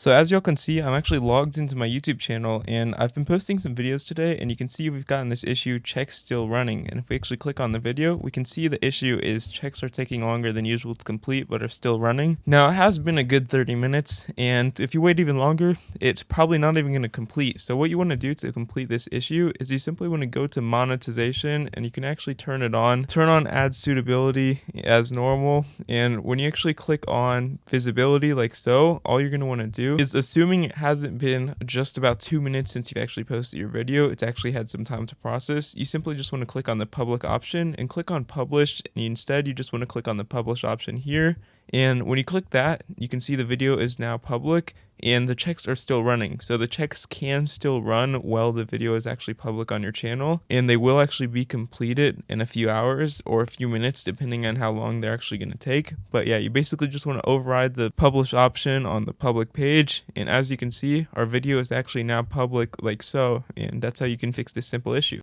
So as y'all can see, I'm actually logged into my YouTube channel and I've been posting some videos today, and you can see we've gotten this issue, checks still running. And if we actually click on the video, we can see the issue is checks are taking longer than usual to complete but are still running. Now it has been a good 30 minutes, and if you wait even longer, it's probably not even going to complete. So what you want to do to complete this issue is you simply want to go to monetization, and you can actually turn on ad suitability as normal. And when you actually click on visibility like so, all you're going to want to do is, assuming it hasn't been just about 2 minutes since you've actually posted your video, it's actually had some time to process, you simply just want to click on the public option and click on published, and instead you just want to click on the publish option here. And when you click that, you can see the video is now public and the checks are still running. So the checks can still run while the video is actually public on your channel, and they will actually be completed in a few hours or a few minutes depending on how long they're actually going to take. But yeah, you basically just want to override the publish option on the public page, and as you can see, our video is actually now public like so, and that's how you can fix this simple issue.